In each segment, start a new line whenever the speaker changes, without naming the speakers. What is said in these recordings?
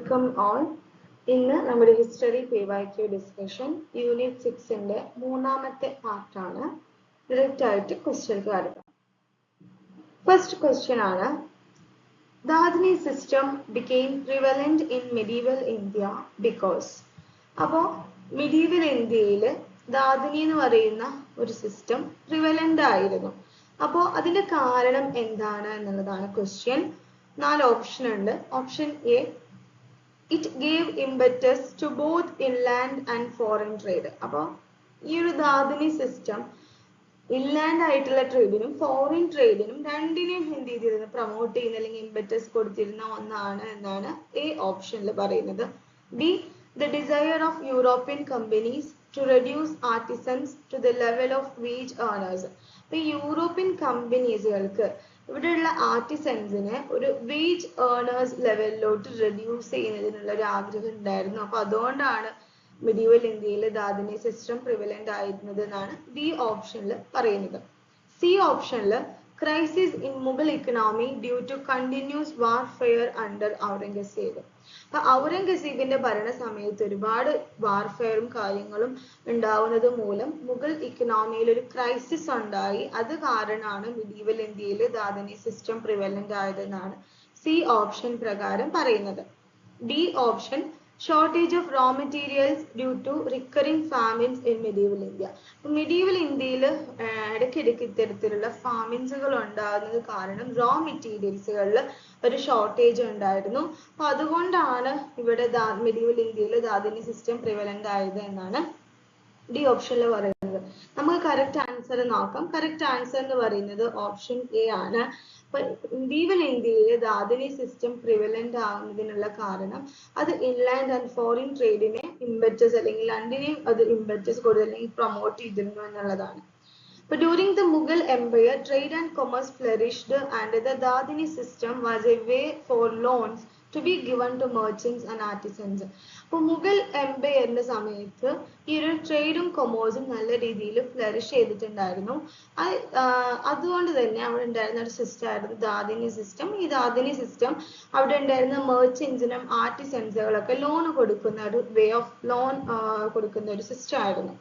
welcome all. ഇന്ന് നമ്മുടെ history PYQ discussion unit 6ന്റെ മൂന്നാമത്തെ പാർട്ടാണ്. ഡയറക്റ്റ് ആയിട്ട് ക്വസ്റ്റ്യൻസ് കാണുക. ഫസ്റ്റ് ക്വസ്റ്റ്യൻ ആണ്, ദാദിനി system became prevalent in medieval India because. അപ്പോൾ medieval ഇന്ത്യയിൽ ദാദിനി എന്ന് പറയുന്ന ഒരു സിസ്റ്റം പ്രിവലന്റ് ആയിരുന്നു. അപ്പോൾ അതിന്റെ കാരണം എന്താണ് എന്നുള്ളതാണ് ക്വസ്റ്റ്യൻ. 4 ഓപ്ഷൻ ഉണ്ട്. Option A, it gave impetus to both inland and foreign trade. അപ്പോൾ ഈ ഒരു ദാദിനി സിസ്റ്റം ഇൻലാൻഡ് ആയിട്ടുള്ള ട്രേഡിനും ഫോറിൻ ട്രേഡിനും രണ്ടിനെയും എന്ത് ചെയ്തിരുന്നു, പ്രൊമോട്ട് ചെയ്യുന്ന അല്ലെങ്കിൽ ഇംപെറ്റസ് കൊടുത്തിരുന്ന ഒന്നാണ് എന്നാണ് എ ഓപ്ഷനിൽ പറയുന്നത്. B, the desire of European companies to reduce artisans to the level of wage earners. അപ്പോൾ യൂറോപ്യൻ കമ്പനീസുകൾക്ക് ഇവിടെയുള്ള ആർട്ടിസൻസിനെ ഒരു വേജ് ഏർണേഴ്സ് ലെവലിലോട്ട് റെഡ്യൂസ് ചെയ്യുന്നതിനുള്ള ഒരു ആഗ്രഹം ഉണ്ടായിരുന്നു. അപ്പോൾ അതുകൊണ്ടാണ് മിഡീവൽ ഇന്ത്യയിൽ ദാദിനി സിസ്റ്റം പ്രിവലന്റ് ആയിരുന്നത് എന്നാണ് ബി ഓപ്ഷനിൽ പറയുന്നത്. സി ഓപ്ഷനിൽ crisis in Mughal economy due to continuous warfare under Aurangzeb. അപ്പൊ ഔറംഗസീബിന്റെ ഭരണ സമയത്ത് ഒരുപാട് വാർഫെയറും കാര്യങ്ങളും ഉണ്ടാവുന്നത് മൂലം മുഗൾ ഇക്കണോമിയിൽ ഒരു ക്രൈസിസ് ഉണ്ടായി. അത് കാരണമാണ് മിഡീവൽ ഇന്ത്യയിൽ ദാദിനി സിസ്റ്റം പ്രിവലന്റ് ആയതെന്നാണ് സി ഓപ്ഷൻ പ്രകാരം പറയുന്നത്. D option, shortage of raw materials due to recurring famines in medieval India. Medieval ഇന്ത്യയിൽ ഇടയ്ക്കിടയ്ക്ക് ഇത്തരത്തിലുള്ള ഫാമിൻസുകൾ ഉണ്ടാകുന്നത് കാരണം റോ മെറ്റീരിയൽസുകളിൽ ഒരു ഷോർട്ടേജ് ഉണ്ടായിരുന്നു. അപ്പൊ അതുകൊണ്ടാണ് ഇവിടെ മെഡീവൽ ഇന്ത്യയിൽ ദാദിനി സിസ്റ്റം പ്രിവലന്റ് ആയത് എന്നാണ് ഡി ഓപ്ഷനിൽ പറയുന്നത്. നമുക്ക് കറക്റ്റ് ആൻസർ നോക്കാം. കറക്റ്റ് ആൻസർ എന്ന് പറയുന്നത് ഓപ്ഷൻ എ ആണ്. മെഡീവൽ ഇന്ത്യയിൽ ദാദിനി സിസ്റ്റം പ്രിവലന്റ് ആവുന്നതിനുള്ള കാരണം അത് ഇൻലാൻഡ് ആൻഡ് ഫോറിൻ ട്രേഡിനെ ഇംപെറ്റസ് അല്ലെങ്കിൽ രണ്ടിനെയും അത് ഇംപെറ്റസ് കൊടുത്ത് അല്ലെങ്കിൽ പ്രൊമോട്ട് ചെയ്തിരുന്നു എന്നുള്ളതാണ്. But during the Mughal Empire, trade and commerce flourished, and the Dadini system was a way for loans to be given to merchants and artisans. അപ്പോൾ മുഗൾ എംപയറിന്റെ സമയത്ത് ഈ ഒരു ട്രേഡും കൊമേഴ്സും നല്ല രീതിയിൽ ഫ്ലറിഷ് ചെയ്തിട്ടുണ്ടായിരുന്നു. അതുകൊണ്ട് തന്നെ അവിടെ ഉണ്ടായിരുന്ന ഒരു സിസ്റ്റം ആയിരുന്നു ദാദിനി സിസ്റ്റം. ഈ ദാദിനി സിസ്റ്റം അവിടെ ഉണ്ടായിരുന്ന മെർച്ചൻസിനും ആർട്ടിസൻസുകളൊക്കെ ലോൺ കൊടുക്കുന്ന ഒരു വേ ഓഫ് ലോൺ കൊടുക്കുന്ന ഒരു സിസ്റ്റം ആയിരുന്നു.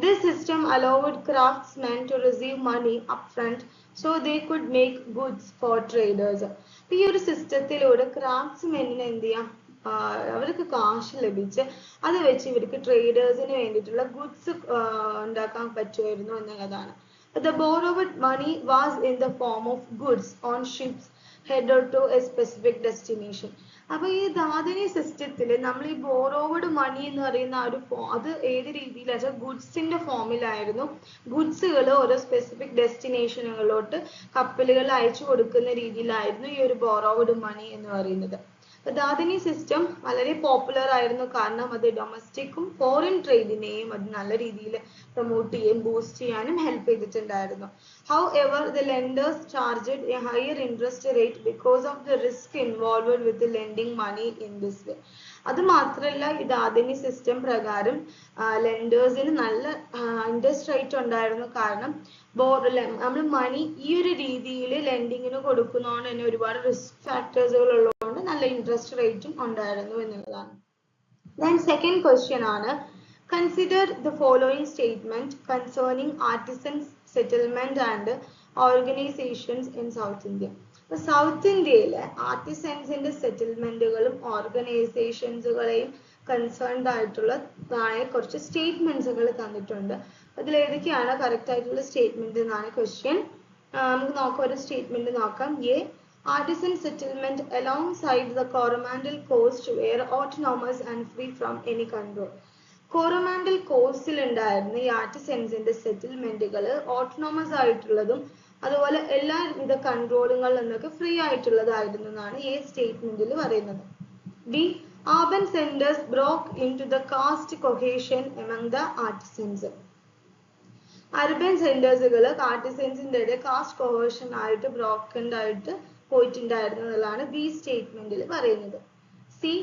This system allowed craftsmen to receive money upfront so they could make goods for traders. ഈ ഒരു സിസ്റ്റത്തിലൂടെ ക്രാഫ്റ്റ്സ്മെന്നിന് എന്ത് ചെയ്യാം, അവർക്ക് കാശ് ലഭിച്ച് അത് വെച്ച് ഇവർക്ക് ട്രേഡേഴ്സിന് വേണ്ടിയിട്ടുള്ള ഗുഡ്സ് ഉണ്ടാക്കാൻ പറ്റുമായിരുന്നു എന്നുള്ളതാണ്. The borrowed money was in the form of goods on ships headed to a specific destination. അപ്പൊ ഈ ദാദിനി സിസ്റ്റത്തിൽ നമ്മൾ ഈ ബോറോവഡ് മണി എന്ന് പറയുന്ന ആ ഒരു അത് ഏത് രീതിയിലാ ഗുഡ്സിന്റെ ഫോമിലായിരുന്നു. ഗുഡ്സുകൾ ഓരോ സ്പെസിഫിക് ഡെസ്റ്റിനേഷനുകളിലോട്ട് കപ്പലുകൾ അയച്ചു കൊടുക്കുന്ന രീതിയിലായിരുന്നു ഈ ഒരു ബോറോവഡ് മണി എന്ന് പറയുന്നത്. ദാദിനി സിസ്റ്റം വളരെ പോപ്പുലർ ആയിരുന്നു കാരണം അത് ഡൊമസ്റ്റിക്കും ഫോറിൻ ട്രേഡിനെയും അത് നല്ല രീതിയിൽ പ്രൊമോട്ട് ചെയ്യാനും ബൂസ്റ്റ് ചെയ്യാനും ഹെൽപ്പ് ചെയ്തിട്ടുണ്ടായിരുന്നു. However, the lenders charged a higher interest rate because of the risk involved with lending money in this way. അത് മാത്രമല്ല ഈ ദാദിനി സിസ്റ്റം പ്രകാരം ലെൻഡേഴ്സിന് നല്ല ഇൻട്രസ്റ്റ് റേറ്റ് ഉണ്ടായിരുന്നു. കാരണം നമ്മൾ മണി ഈ ഒരു രീതിയിൽ ലെൻഡിങ്ങിന് കൊടുക്കുന്നതുകൊണ്ട് തന്നെ ഒരുപാട് റിസ്ക് ഫാക്ടേഴ്സുകൾ ഉള്ളതുകൊണ്ട് നല്ല ഇൻട്രസ്റ്റ് റേറ്റും ഉണ്ടായിരുന്നു എന്നുള്ളതാണ്. Then second question ആണ്, consider the following statement concerning artisans settlement and organizations in South India. അപ്പോൾ സൗത്ത് ഇന്ത്യയിലെ ആർട്ടിസൻസിന്റെ സെറ്റിൽമെന്റുകളും ഓർഗനൈസേഷൻസുകളെയും കൺസേൺഡ് ആയിട്ടുള്ള കുറച്ച് സ്റ്റേറ്റ്മെന്റ്സുകൾ തന്നിട്ടുണ്ട്. അതിൽ ഏതൊക്കെയാണ് കറക്റ്റ് ആയിട്ടുള്ള സ്റ്റേറ്റ്മെന്റ് എന്നാണ് ക്വസ്റ്റ്യൻ. നമുക്ക് നോക്കാം, ഒരു സ്റ്റേറ്റ്മെന്റ് നോക്കാം. A, artisan settlement alongside the Coromandel coast were autonomous and free from any control. Coromandel കോസ്റ്റിൽ ഉണ്ടായിരുന്ന ഈ ആർട്ടിസൻസിന്റെ സെറ്റിൽമെന്റുകൾ ഓട്ടോണമസ് ആയിട്ടുള്ളതും അതുപോലെ എല്ലാവിധ കൺട്രോളുകളിൽ നിന്നൊക്കെ ഫ്രീ ആയിട്ടുള്ളതായിരുന്നു എന്നാണ് ഈ സ്റ്റേറ്റ്മെന്റിൽ പറയുന്നത്. B, urban centers broke into the caste cohesion among the artisans. Urban സെന്റേഴ്സുകൾ ആർട്ടിസൻസിന്റെ ഇടയിൽ കാസ്റ്റ് കൊഹേഷൻ ആയിട്ട് ബ്രോക്കൻഡ് ആയിട്ട് പോയിട്ടുണ്ടായിരുന്നു എന്നുള്ളതാണ് ബി സ്റ്റേറ്റ്മെന്റിൽ പറയുന്നത്. C,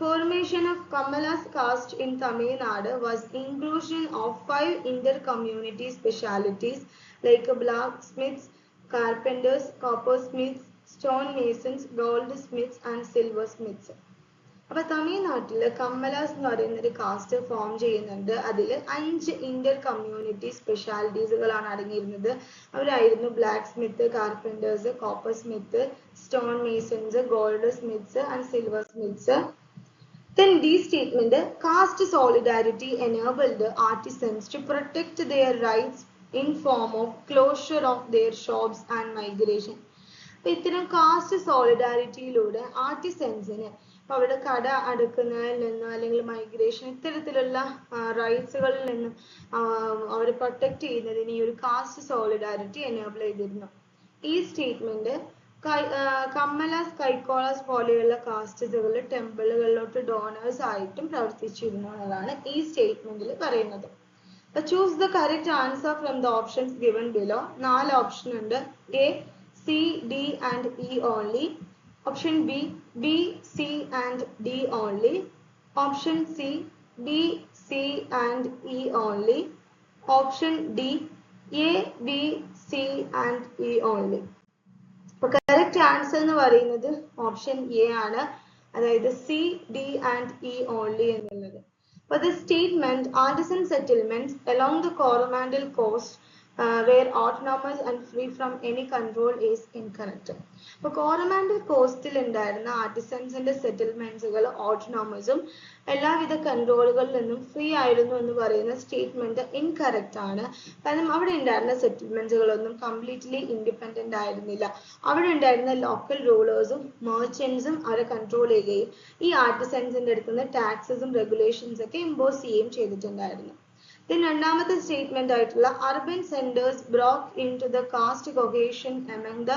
formation of Kamala's caste in Tamil Nadu was inclusion of 5 inter-community specialities like blacksmiths, carpenters, coppersmiths, stonemasons, goldsmiths and silversmiths. അപ്പൊ തമിഴ്നാട്ടില് കമ്മലാസ് എന്ന് പറയുന്ന ഒരു കാസ്റ്റ് ഫോം ചെയ്യുന്നുണ്ട്. അതിൽ 5 ഇന്റർ കമ്മ്യൂണിറ്റി സ്പെഷ്യാലിറ്റീസുകളാണ് അടങ്ങിയിരുന്നത്. അവരായിരുന്നു blacksmith, carpenters, coppersmith, stone masons, goldsmiths and silversmiths. Then these statement caste solidarity enabled the artisans to protect their rights in form of closure of their shops and migration. അപ്പൊ ഇത്തരം cast സോളിഡാരിറ്റിയിലൂടെ ആർട്ടിസൻസിന് ഇപ്പൊ അവരുടെ കട അടക്കുന്നതിൽ നിന്ന് അല്ലെങ്കിൽ migration ഇത്തരത്തിലുള്ള റൈറ്റ്സുകളിൽ നിന്ന് അവരെ പ്രൊട്ടക്ട് ചെയ്യുന്നതിന് ഈ ഒരു കാസ്റ്റ് സോളിഡാരിറ്റി എനേബിൾ ചെയ്തിരുന്നു. ഈ സ്റ്റേറ്റ്മെന്റ് കമ്മലാസ്, കൈക്കോളാസ് പോലെയുള്ള കാസ്റ്റുകൾ ടെമ്പിളുകളിലോട്ട് ഡോണേഴ്സ് ആയിട്ടും പ്രവർത്തിച്ചിരുന്നു എന്നതാണ് ഈ സ്റ്റേറ്റ്മെന്റിൽ പറയുന്നത്. Choose the correct answer from the options given below. 4 option ഉണ്ട്. A, C, D and E only. Option B, B, C and D only. Option C, B, C and E only. Option D, A, B, C and E only. Correct answer എന്ന് പറയുന്നത് option A ആണ്, അതായത് C, D and E only എന്നുള്ളത്. For the statement, artisan settlements along the Coromandel coast were autonomous and free from any control is incorrect. അപ്പോൾ കോറമാൻഡൽ കോസ്റ്റിൽ ഉണ്ടായിരുന്ന ആർട്ടിസൻസിന്റെ സെറ്റിൽമെന്റ്സുകൾ ഓട്ടോണമസും എല്ലാവിധ കൺട്രോളുകളിൽ നിന്നും free ആയിരുന്നു എന്ന് പറയുന്ന സ്റ്റേറ്റ്മെന്റ് ഇൻകറക്റ്റ് ആണ്. കാരണം അവിടെ ഉണ്ടായിരുന്ന സെറ്റിൽമെന്റ്സുകളൊന്നും കംപ്ലീറ്റ്ലി ഇൻഡിപെൻഡന്റ് ആയിരുന്നില്ല. അവിടെ ഉണ്ടായിരുന്ന ലോക്കൽ റൂളേഴ്സും മെർച്ചൻസും അവരെ കൺട്രോൾ ചെയ്യുകയും ഈ ആർട്ടിസൻസിന്റെ അടുത്ത് നിന്ന് ടാക്സസും റെഗുലേഷൻസ് ഒക്കെ ഇമ്പോസ് ചെയ്യുകയും ചെയ്തിട്ടുണ്ടായിരുന്നു. രണ്ടാമത്തെ സ്റ്റേറ്റ്മെന്റ് ആയിട്ടുള്ള urban centres broke into the caste cohesion among the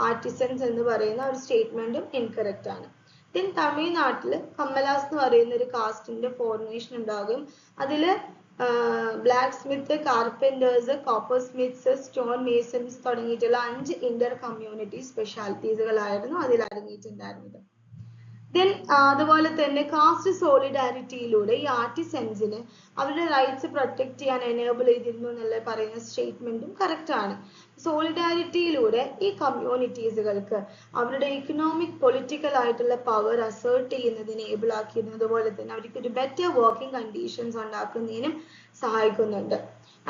artisans എന്ന് പറയുന്ന ഒരു സ്റ്റേറ്റ്മെന്റും ഇൻകറക്റ്റ് ആണ്. തമിഴ്നാട്ടില് കമ്മലാസ് എന്ന് പറയുന്ന ഒരു കാസ്റ്റിന്റെ ഫോർമേഷൻ ഉണ്ടാകും. അതില് black Smith, carpenters, copper smiths, stone masons തുടങ്ങിയിട്ടുള്ള 5 ഇന്റർ കമ്മ്യൂണിറ്റി സ്പെഷ്യാലിറ്റീസുകളായിരുന്നു അതിൽ അടങ്ങിയിട്ടുണ്ടായിരുന്നത്. അതുപോലെ തന്നെ കാസ്റ്റ് സോളിഡാരിറ്റിയിലൂടെ ഈ ആർട്ടിസൻസിന് അവരുടെ റൈറ്റ്സ് പ്രൊട്ടക്ട് ചെയ്യാൻ എനേബിൾ ചെയ്തിരുന്നു എന്നുള്ള പറയുന്ന സ്റ്റേറ്റ്മെന്റും കറക്റ്റ് ആണ്. സോളിഡാരിറ്റിയിലൂടെ ഈ കമ്മ്യൂണിറ്റീസുകൾക്ക് അവരുടെ ഇക്കണോമിക് പൊളിറ്റിക്കൽ ആയിട്ടുള്ള പവർ അസേർട്ട് ചെയ്യുന്നതിന് ഏബിൾ ആക്കിയിരുന്നു. അതുപോലെ തന്നെ അവർക്ക് ഒരു ബെറ്റർ വർക്കിംഗ് കണ്ടീഷൻസ് ഉണ്ടാക്കുന്നതിനും സഹായിക്കുന്നുണ്ട്.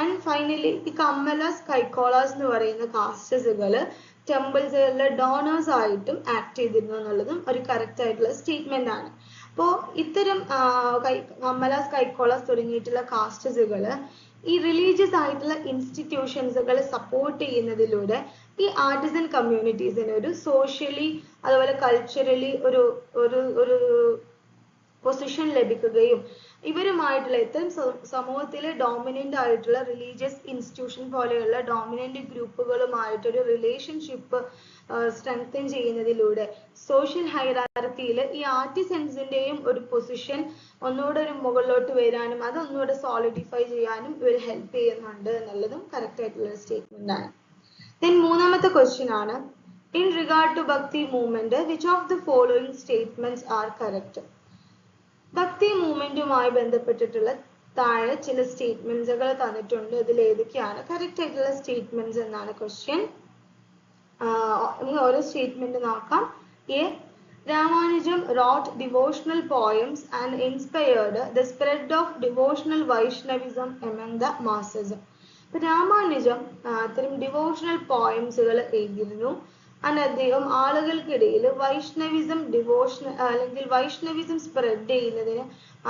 ആൻഡ് ഫൈനലി ഈ കമ്മലാസ്, കൈക്കോളാസ് എന്ന് പറയുന്ന കാസ്റ്റസുകൾ ടെമ്പിൾസുകളിലെ ഡോണേഴ്സ് ആയിട്ടും ആക്ട് ചെയ്തിരുന്നു എന്നുള്ളതും ഒരു കറക്റ്റ് ആയിട്ടുള്ള സ്റ്റേറ്റ്മെന്റ് ആണ്. അപ്പോൾ ഇത്തരം കമ്മലാസ്, കൈക്കോളാസ് തുടങ്ങിയിട്ടുള്ള കാസ്റ്റസുകൾ ഈ റിലീജിയസ് ആയിട്ടുള്ള ഇൻസ്റ്റിറ്റ്യൂഷൻസുകൾ സപ്പോർട്ട് ചെയ്യുന്നതിലൂടെ ഈ ആർട്ടിസൻ കമ്മ്യൂണിറ്റീസിന് ഒരു സോഷ്യലി അതുപോലെ കൾച്ചറലി ഒരു പൊസിഷൻ ലഭിക്കുകയും ഇവരുമായിട്ടുള്ള ഇത്തരം സമൂഹത്തിലെ ഡോമിനന്റ് ആയിട്ടുള്ള റിലീജിയസ് ഇൻസ്റ്റിറ്റ്യൂഷൻ പോലെയുള്ള ഡോമിനന്റ് ഗ്രൂപ്പുകളുമായിട്ടൊരു റിലേഷൻഷിപ്പ് സ്ട്രെങ്തൻ ചെയ്യുന്നതിലൂടെ സോഷ്യൽ ഹൈറാർക്കിയിൽ ഈ ആർട്ടിസൻസിന്റെയും ഒരു പൊസിഷൻ ഒന്നുകൂടെ ഒരു മുകളിലോട്ട് വരാനും അതൊന്നുകൂടെ സോളിഡിഫൈ ചെയ്യാനും ഇവർ ഹെൽപ്പ് ചെയ്യുന്നുണ്ട് എന്നുള്ളതും കറക്റ്റ് ആയിട്ടുള്ള സ്റ്റേറ്റ്മെന്റ് ആണ്. മൂന്നാമത്തെ ക്വസ്റ്റ്യൻ ആണ്, ഇൻ റിഗാർഡ് ടു ഭക്തി movement which of the following statements are correct? ഭക്തി മൂവ്മെന്റുമായി ബന്ധപ്പെട്ടിട്ടുള്ള താഴെ ചില സ്റ്റേറ്റ്മെന്റ്സുകൾ തന്നിട്ടുണ്ട്. ഇതിൽ ഏതൊക്കെയാണ് കറക്റ്റ് ആയിട്ടുള്ള സ്റ്റേറ്റ്മെന്റ്സ് എന്നാണ് ക്വസ്റ്റ്യൻ. ഓരോ സ്റ്റേറ്റ്മെന്റ് നോക്കാം. A, Ramanujan wrote devotional poems and inspired the spread of devotional Vaishnavism among the masses. Ramanujam അത്തരം ഡിവോഷണൽ പോയംസുകൾ എഴുതിയിരുന്നു. അദ്ദേഹം ആളുകൾക്കിടയിൽ വൈഷ്ണവിസം അല്ലെങ്കിൽ വൈഷ്ണവിസം സ്പ്രെഡ് ചെയ്യുന്നതിന്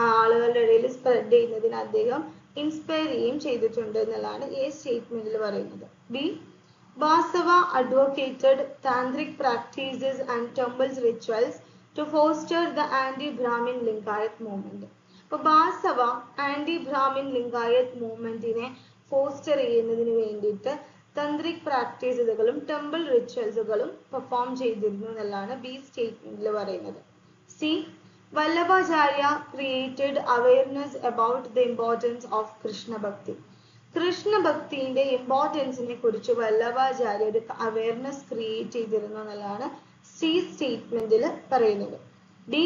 ആളുകളുടെ ഇടയിൽ സ്പ്രെഡ് ചെയ്യുന്നതിന് അദ്ദേഹം ഇൻസ്പയർ ചെയ്യുകയും ചെയ്തിട്ടുണ്ട് എന്നുള്ളതാണ് ഈ സ്റ്റേറ്റ്മെന്റിൽ പറയുന്നത്. B, Basava advocated tantric practices and temples rituals to foster the anti-Brahmin Lingayat movement. അപ്പോൾ ബാസവ ആന്റി-ബ്രാഹ്മിൻ ലിംഗായത്ത് മൂവ്മെന്റിനെ ഫോസ്റ്റർ ചെയ്യുന്നതിന് വേണ്ടിയിട്ട് തന്ത്രിക് പ്രാക്ടീസുകളും ടെമ്പിൾ റിച്വൽസുകളും പെർഫോം ചെയ്തിരുന്നു എന്നുള്ളതാണ് ബി സ്റ്റേറ്റ്മെന്റിൽ പറയുന്നത്. C, Vallabhacharya created awareness about the importance of Krishna bhakti. Krishna ഭക്തിന്റെ ഇമ്പോർട്ടൻസിനെ കുറിച്ച് വല്ലഭാചാര്യ ഒരു അവയർനെസ് ക്രിയേറ്റ് ചെയ്തിരുന്നു എന്നുള്ളതാണ് സി സ്റ്റേറ്റ്മെന്റിൽ പറയുന്നത്. D,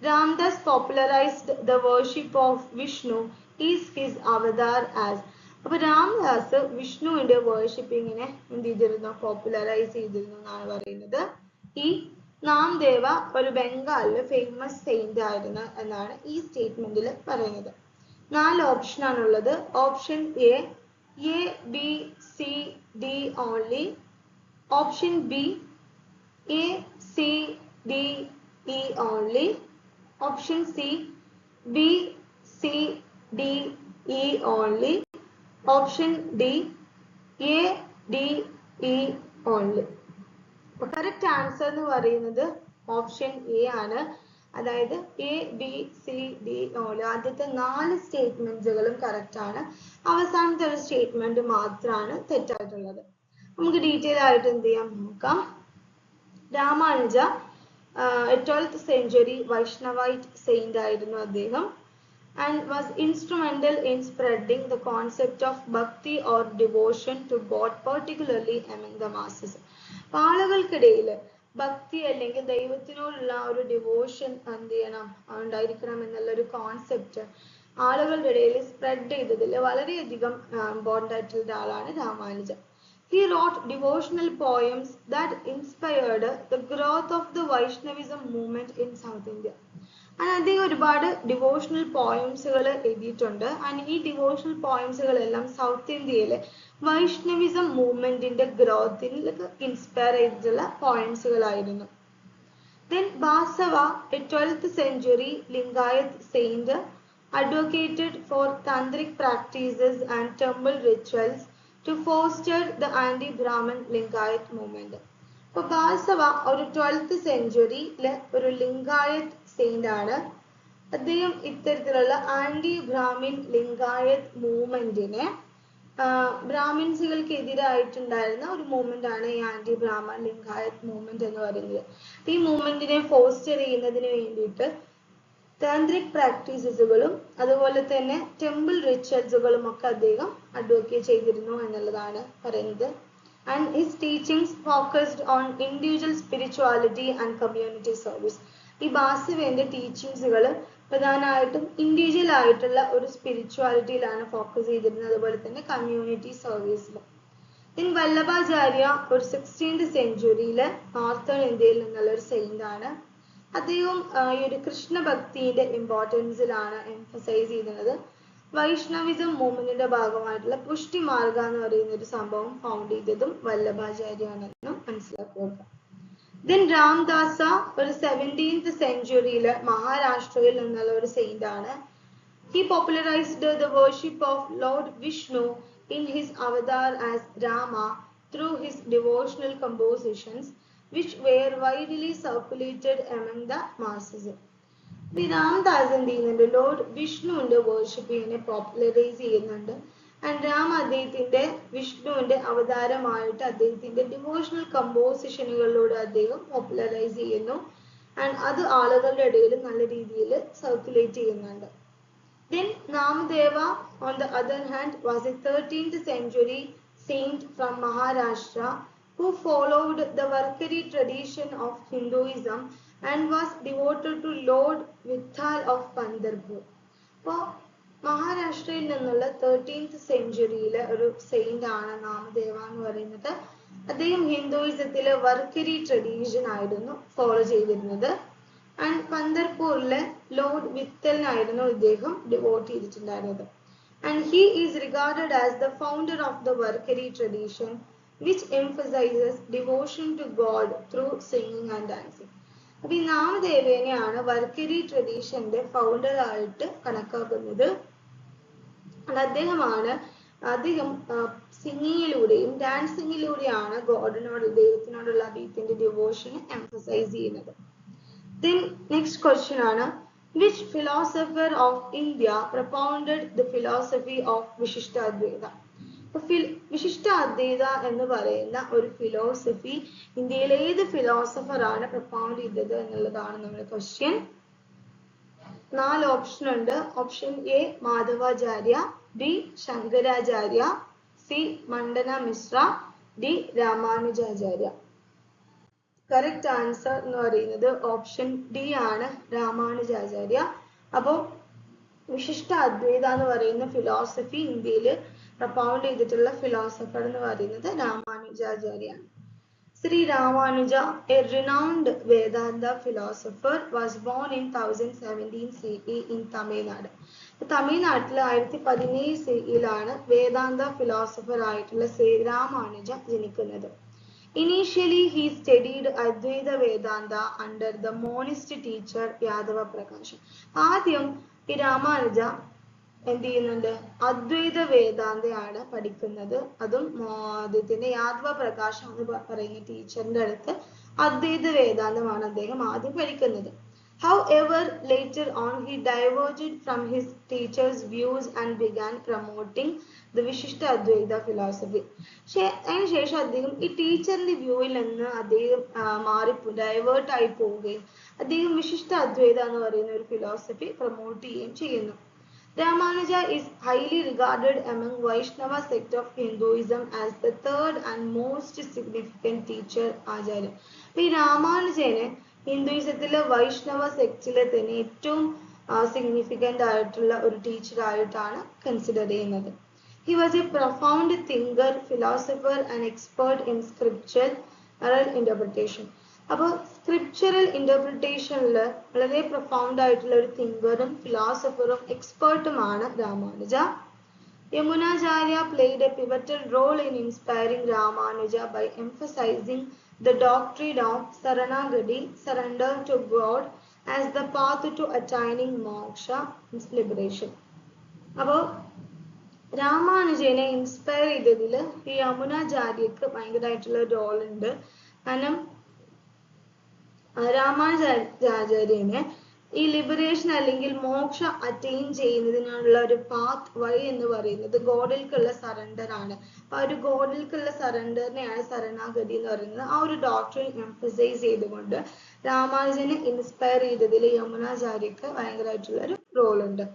Ramdas popularized the worship of Vishnu is his Avatar as. അപ്പൊ രാംദാസ് വിഷ്ണുവിന്റെ വേർഷിപ്പിങ്ങിനെ എന്ത് ചെയ്തിരുന്നു? പോപ്പുലറൈസ് ചെയ്തിരുന്നു എന്നാണ് പറയുന്നത്. ഈ നാംദേവ ഒരു ബംഗാളിലെ ഫേമസ് സെയിന്റ് ആയിരുന്നു എന്നാണ് ഈ സ്റ്റേറ്റ്മെന്റിൽ പറയുന്നത്. 4 ഓപ്ഷൻ ആണുള്ളത്. Option A B C D only. Option B A C D E only. Option C B C D E only. Option D A D E only. Correct answer എന്ന് പറയുന്നത് option A ആണ്. അതായത് A B C D only. ആദ്യത്തെ 4 സ്റ്റേറ്റ്മെന്റുകളും correct ആണ്. അവസാനത്തെ ഒരു statement മാത്രമാണ് തെറ്റായിട്ടുള്ളത്. നമുക്ക് ഡീറ്റെയിൽ ആയിട്ട് എന്ത് ചെയ്യാം നോക്കാം. രാമാനുജ 12th century വൈഷ്ണവൈറ്റ് സെയിന്റ് ആയിരുന്നു അദ്ദേഹം. And was instrumental in spreading the concept of bhakti or devotion to God, particularly among the masses. ആളുകൾക്കിടയിൽ ഭക്തി അല്ലെങ്കിൽ ദൈവത്തിനോടുള്ള ഒരു ഡിവോഷൻ എന്ത് ചെയ്യണം ഉണ്ടായിരിക്കണം എന്നുള്ള ഒരു കോൺസെപ്റ്റ് ആളുകളുടെ ഇടയിൽ സ്പ്രെഡ് ചെയ്തതിൽ വളരെയധികം ഇമ്പോർട്ടൻ്റ് ആയിട്ടുള്ള ഒരാളാണ് Ramanujan. He wrote devotional poems that inspired the growth of the Vaishnavism movement in South India. അദ്ദേഹം ഒരുപാട് ഡിവോഷണൽ പോയംസുകൾ എഴുതിയിട്ടുണ്ട്. ആൻഡ് ഈ ഡിവോഷണൽ പോയംസുകളെല്ലാം സൗത്ത് ഇന്ത്യയിലെ വൈഷ്ണവിസം മൂവ്മെന്റിന്റെ ഗ്രോത്തിൽ ഇൻസ്പയർ ചെയ്തിട്ടുള്ള പോയംസുകളായിരുന്നു. Then Basava, a 12th century Lingayat saint, advocated for tantric practices and temple rituals to foster the anti-Brahmin Lingayat movement. അപ്പോൾ ബാസവ ഒരു 12th centuryയിലെ ഒരു Lingayat Saint ആണ്. അദ്ദേഹം ഇത്തരത്തിലുള്ള ആന്റി ബ്രാഹ്മിൻ ലിംഗായത്ത് മൂവ്മെന്റിനെ ബ്രാഹ്മിൻസുകൾക്ക് എതിരായിട്ടുണ്ടായിരുന്ന ഒരു മൂവ്മെന്റ് ആണ് ഈ ആന്റി ബ്രാഹ്മൺ ലിംഗായത്ത് മൂവ്മെന്റ് എന്ന് പറയുന്നത്. ഈ മൂവ്മെന്റിനെ ഫോസ്റ്റർ ചെയ്യുന്നതിന് വേണ്ടിയിട്ട് താന്ത്രിക് പ്രാക്ടീസസുകളും അതുപോലെ തന്നെ ടെമ്പിൾ റിച്വൽസുകളും ഒക്കെ അദ്ദേഹം അഡ്വക്കേറ്റ് ചെയ്തിരുന്നു എന്നുള്ളതാണ് പറയുന്നത്. And his teachings focused on individual spirituality and community service. ഈ ബാസവേന്റെ ടീച്ചിങ്സുകൾ പ്രധാനമായിട്ടും ഇൻഡിവിജ്വൽ ആയിട്ടുള്ള ഒരു സ്പിരിച്വാലിറ്റിയിലാണ് ഫോക്കസ് ചെയ്തിരുന്നത്, അതുപോലെ തന്നെ കമ്മ്യൂണിറ്റി സർവീസിലും. ഇൻ വല്ലഭാചാര്യ ഒരു 16th centuryയിലെ നോർത്തേൺ ഇന്ത്യയിൽ നിന്നുള്ള ഒരു സെയിന്റ് ആണ്. അദ്ദേഹം ഈ ഒരു കൃഷ്ണഭക്തിയുടെ ഇമ്പോർട്ടൻസിലാണ് എംഫസൈസ് ചെയ്യുന്നത്. വൈഷ്ണവിസം മൂവ്മെന്റിന്റെ ഭാഗമായിട്ടുള്ള പുഷ്ടി മാർഗ എന്ന് പറയുന്ന ഒരു സംഭവം ഫൗണ്ട് ചെയ്തതും വല്ലഭാചാര്യാണെന്നും മനസ്സിലാക്കുക. ദെൻ രാംദാസ ഒരു 17th centuryയിലെ മഹാരാഷ്ട്രയിൽ നിന്നുള്ള ഒരു സെയിന്റ് ആണ്. He popularized the worship of Lord Vishnu in his avatar as Rama through his devotional compositions, which were widely circulated among the masses. Ramdas എന്ത് ചെയ്യുന്നുണ്ട്, ലോർഡ് വിഷ്ണുവിന്റെ വേർഷിപ്പിനെ പോപ്പുലറൈസ് ചെയ്യുന്നുണ്ട്. ആൻഡ് രാം അദ്ദേഹത്തിന്റെ വിഷ്ണുവിന്റെ അവതാരമായിട്ട് അദ്ദേഹത്തിന്റെ ഡിവോഷണൽ കമ്പോസിഷനുകളിലൂടെ അദ്ദേഹം പോപ്പുലറൈസ് ചെയ്യുന്നു. ആൻഡ് അത് ആളുകളുടെ ഇടയിൽ നല്ല രീതിയിൽ സർക്കുലേറ്റ് ചെയ്യുന്നുണ്ട്. Then Namdeva, on the other hand, was a 13th century saint from Maharashtra who followed the Varkari tradition of Hinduism and was devoted to Lord Vithal of Pandharpur. അപ്പോൾ മഹാരാഷ്ട്രയിൽ നിന്നുള്ള 13th centuryയിലെ ഒരു സെയിന്റ് ആണ് നാമദേവ എന്ന് പറയുന്നത്. അദ്ദേഹം ഹിന്ദുയിസത്തിലെ വർക്കരി ട്രഡീഷൻ ആയിരുന്നു ഫോളോ ചെയ്തിരുന്നത്. ആൻഡ് പന്തർപൂരിലെ ലോർഡ് വിത്തലിനായിരുന്നു ഇദ്ദേഹം ഡിവോട്ട് ചെയ്തിട്ടുണ്ടായിരുന്നത്. And he is regarded as the founder of the Varkari tradition which emphasises devotion to God through singing and dancing. അപ്പൊ ഈ നാമദേവനെയാണ് വർക്കരി ട്രഡീഷന്റെ ഫൗണ്ടർ ആയിട്ട് കണക്കാക്കുന്നത്. അദ്ദേഹം സിംഗിങ്ങിലൂടെയും ഡാൻസിങ്ങിലൂടെയാണ് ഗോഡിനോട് ദൈവത്തിനോടുള്ള അദ്ദേഹത്തിന്റെ ഡിവോഷനെ എംഫസൈസ് ചെയ്യുന്നത്. Then next question ആണ്, which philosopher of India propounded the philosophy of Vishishtadvaita? വിശിഷ്ടാദ്വൈത എന്ന് പറയുന്ന ഒരു ഫിലോസഫി ഇന്ത്യയിലെ ഏത് ഫിലോസഫർ ആണ് പ്രൊപ്പൗണ്ട് ചെയ്തത് എന്നുള്ളതാണ് നമ്മുടെ ക്വസ്റ്റ്യൻ. 4 ഓപ്ഷൻ ഉണ്ട്. Option A Madhavacharya, B Shankaracharya, C Mandana Mishra, D Ramanujacharya. Correct answer എന്ന് പറയുന്നത് ഓപ്ഷൻ ഡി ആണ്, രാമാനുജാചാര്യ. അപ്പോൾ വിശിഷ്ട അദ്വൈത എന്ന് പറയുന്ന ഫിലോസഫി ഇന്ത്യയിൽ പ്രൊപ്പൗണ്ട് ചെയ്തിട്ടുള്ള ഫിലോസഫർ എന്ന് പറയുന്നത് രാമാനുജാചാര്യാണ്. Sri Ramanuja, a renowned Vedanta philosopher, was born in 1017 CE in Tamil Nadu. തമിഴ്നാട്ടിൽ 1017 CE-ലാണ് വേദാന്ത ഫിലോസഫർ ആയിട്ടുള്ള ശ്രീ രാമാനുജ ജനിക്കുന്നത്. Initially, he studied Advaita Vedanta under the monist teacher Yadava Prakash. ആദ്യം ഈ രാമാനുജ എന്ത് ചെയ്യുന്നുണ്ട്? അദ്വൈത വേദാന്തയാണ് പഠിക്കുന്നത്. അതും ആദ്യത്തിന്റെ യാദവ പ്രകാശ് എന്ന് പറയുന്ന ടീച്ചറിന്റെ അടുത്ത് അദ്വൈത വേദാന്തമാണ് അദ്ദേഹം ആദ്യം പഠിക്കുന്നത്. However, later on he diverged from his teacher's views and began promoting the Vishishta Advaita philosophy. അതിനുശേഷം അദ്ദേഹം ഈ ടീച്ചറിന്റെ വ്യൂവിൽ നിന്ന് അദ്ദേഹം ഡൈവേർട്ട് ആയി പോവുകയും അദ്ദേഹം വിശിഷ്ട അദ്വൈത എന്ന് പറയുന്ന ഒരു ഫിലോസഫി പ്രൊമോട്ട് ചെയ്യുകയും ചെയ്യുന്നു. Ramanuja is highly regarded among Vaishnava sect of Hinduism as the third and most significant teacher Acharya. ഈ രാമാനുജനെ ഹിന്ദുയിസത്തിലെ വൈഷ്ണവ സെക്റ്റിലെ തന്നെ ഏറ്റവും സിഗ്നിഫിക്കന്റ് ആയിട്ടുള്ള ഒരു ടീച്ചർ ആയിട്ടാണ് കൺസിഡർ ചെയ്യുന്നത്. He was a profound thinker, philosopher and expert in scriptural interpretation. അപ്പോൾ scriptural ഇന്റർപ്രിട്ടേഷനിൽ വളരെ profound ആയിട്ടുള്ള ഒരു തിങ്കറും ഫിലോസഫറും എക്സ്പേർട്ടുമാണ് Ramanuja. Yamunacharya played a pivotal role in inspiring Ramanuja by emphasizing the doctrine of Saranagati, surrender to God, as the path to attaining moksha, liberation. അപ്പോൾ രാമാനുജനെ inspire ചെയ്തതിൽ ഈ യമുനാചാര്യക്ക് ഭയങ്കരമായിട്ടുള്ള role ഉണ്ട്. കാരണം രാമാനുജാചാര്യനെ ഈ ലിബറേഷൻ അല്ലെങ്കിൽ മോക്ഷ അറ്റൈൻ ചെയ്യുന്നതിനുള്ള ഒരു പാത്ത് വഴി എന്ന് പറയുന്നത് ഗോഡിൽക്കുള്ള സറണ്ടർ ആണ്. അപ്പൊ ആ ഒരു ഗോഡിൽക്കുള്ള സറണ്ടറിനെയാണ് ശരണാഗതി എന്ന് പറയുന്നത്. ആ ഒരു ഡോക്ടറിൻ എംഫസൈസ് ചെയ്തുകൊണ്ട് രാമാനുജനെ ഇൻസ്പയർ ചെയ്തതിൽ യമുനാചാര്യക്ക് ഭയങ്കരമായിട്ടുള്ള ഒരു റോൾ ഉണ്ട്.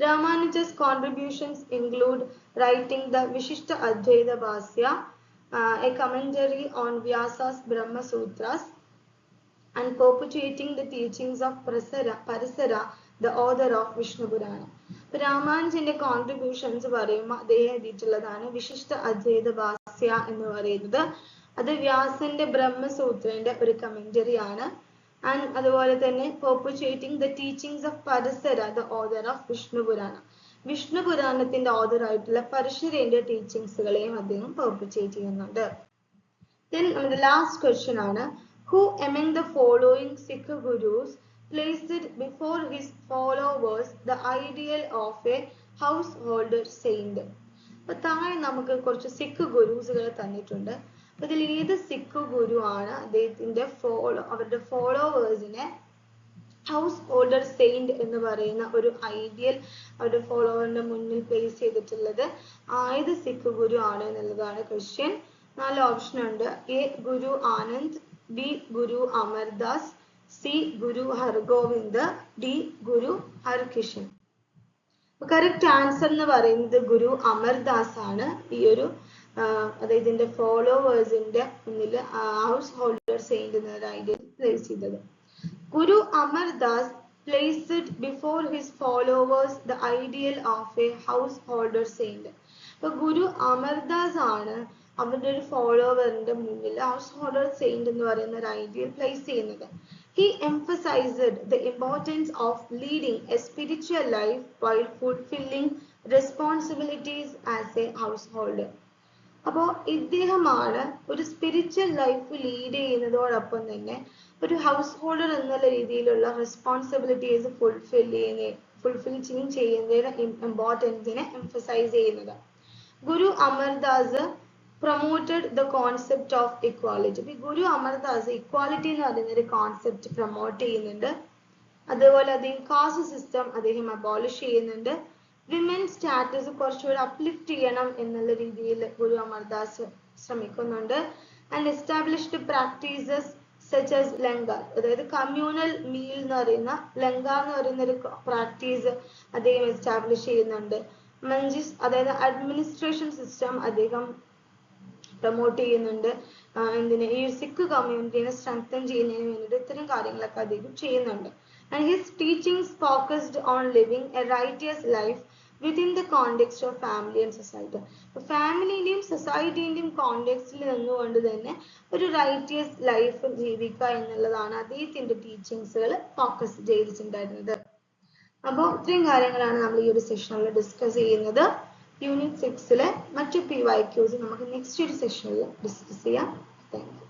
Ramanuja's contributions include writing the Vishishta Advaita Bhasya, a commentary on Vyasa's Brahma Sutras, and perpetuating the teachings of Parasara, the author of Vishnu Purana. രാമാനുജന്റെ കോൺട്രിബ്യൂഷൻസ് പറയുമ്പോൾ അദ്ദേഹം എഴുതിയിട്ടുള്ളതാണ് വിശിഷ്ട അദ്വൈത ഭാസ്യ എന്ന് പറയുന്നത്. അത് വ്യാസന്റെ ബ്രഹ്മസൂത്രന്റെ ഒരു കമന്ററി ആണ്. ആൻഡ് അതുപോലെ തന്നെ perpetuating the teachings of Parasara, the author of Vishnu Purana. Vishnu പുരാണത്തിന്റെ ഓഥർ ആയിട്ടുള്ള പരശുരന്റെ ടീച്ചിങ്സുകളെയും അദ്ദേഹം perpetuate ചെയ്യുന്നുണ്ട്. Then നമ്മുടെ ലാസ്റ്റ് ക്വസ്റ്റ്യൻ ആണ്, who among the following Sikh gurus placed before his followers the ideal of a householder saint? അപ്പൊ താഴെ നമുക്ക് കുറച്ച് സിഖ് ഗുരുസുകൾ തന്നിട്ടുണ്ട്. അതിൽ ഏത് സിഖ് ഗുരു ആണ് അദ്ദേഹത്തിന്റെ അവരുടെ ഫോളോവേഴ്സിനെ ഹൗസ് ഹോൾഡർ സെയിന്റ് എന്ന് പറയുന്ന ഒരു ഐഡിയൽ അവരുടെ ഫോളോവറിന്റെ മുന്നിൽ പ്ലേസ് ചെയ്തിട്ടുള്ളത്? ഏത് സിഖ് ഗുരു ആണ് എന്നുള്ളതാണ് ക്വസ്റ്റ്യൻ. 4 ഓപ്ഷൻ ഉണ്ട്. A Guru Anand, B Guru Amardas, C Guru Hargobind, D Guru Harkishan. Correct answer എന്ന് പറയുന്നത് ഗുരു അമർദാസ് ആണ് ഈ ഒരു ഇതിന്റെ ഫോളോവേഴ്സിന്റെ മുന്നിൽ ഹൗസ് ഹോൾഡർ സെയിന്റ് എന്നൊരു ഐഡിയ പ്ലേസ് ചെയ്തത്. ഗുരു അമർദാസ് placed before his followers the ideal of a householder saint. അപ്പൊ ഗുരു അമർദാസ് ആണ് അവരുടെ ഒരു ഫോളോവറിന്റെ മുന്നിൽ ഹൗസ് ഹോൾഡർ സെയിന്റ് എന്ന് പറയുന്ന ഒരു ഐഡിയൽ പ്ലേസ് ചെയ്യുന്നത്. He emphasized the importance of leading a spiritual life while fulfilling responsibilities as a householder. അപ്പോൾ ഇദ്ദേഹമാണ് ഒരു സ്പിരിച്വൽ ലൈഫ് ലീഡ് ചെയ്യുന്നതോടൊപ്പം തന്നെ ഒരു ഹൗസ് ഹോൾഡർ എന്നുള്ള രീതിയിലുള്ള റെസ്പോൺസിബിലിറ്റീസ് ഫുൾഫിൽ ചെയ്യുന്നതിന് ഇമ്പോർട്ടൻസിനെ എംഫസൈസ് ചെയ്യുന്നത്. Guru Amardas promoted the concept of equality. Guru Amardas equality എന്ന് പറയുന്ന ഒരു കോൺസെപ്റ്റ് പ്രൊമോട്ട് ചെയ്യുന്നുണ്ട്. അതുപോലെ അദ്ദേഹം കാസ്റ്റ് സിസ്റ്റം അദ്ദേഹം അബോളിഷ് ചെയ്യുന്നുണ്ട്. വിമൻ സ്റ്റാറ്റസ് കുറച്ചുകൂടി അപ്ലിഫ്റ്റ് ചെയ്യണം എന്നുള്ള രീതിയിൽ ഗുരു അമർദാസ് ശ്രമിക്കുന്നുണ്ട്. And established practices such as langar, അതായത് കമ്മ്യൂണൽ മീൽ എന്ന് പറയുന്ന ലങ്കാർ എന്ന് പറയുന്ന ഒരു പ്രാക്ടീസ് അദ്ദേഹം എസ്റ്റാബ്ലിഷ് ചെയ്യുന്നുണ്ട്. മഞ്ജിസ് അതായത് അഡ്മിനിസ്ട്രേഷൻ സിസ്റ്റം അദ്ദേഹം പ്രൊമോട്ട് ചെയ്യുന്നുണ്ട്. ഈ സിഖ് കമ്മ്യൂണിറ്റിനെ സ്ട്രെങ്തൻ ചെയ്യുന്നതിന് വേണ്ടിയിട്ട് ഇത്തരം കാര്യങ്ങളൊക്കെ അദ്ദേഹം ചെയ്യുന്നുണ്ട്. And his teachings focused on living a righteous life within the context of family and society. ഫാമിലിന്റെയും സൊസൈറ്റിന്റെയും കോണ്ടെക്സ്റ്റിൽ നിന്നുകൊണ്ട് തന്നെ ഒരു റൈറ്റിയസ് ലൈഫ് ജീവിക്കുക എന്നുള്ളതാണ് അദ്ദേഹത്തിന്റെ ടീച്ചിങ്സുകൾ ഫോക്കസ് ചെയ്തിട്ടുണ്ടായിരുന്നത്. അപ്പോൾ ഇത്രയും കാര്യങ്ങളാണ് നമ്മൾ ഈ ഒരു സെഷനിൽ ഡിസ്കസ് ചെയ്യുന്നത്. യൂണിറ്റ് 6 മറ്റു PYQs നമുക്ക് നെക്സ്റ്റ് ഒരു സെഷനിൽ ഡിസ്കസ് ചെയ്യാം. Thank you.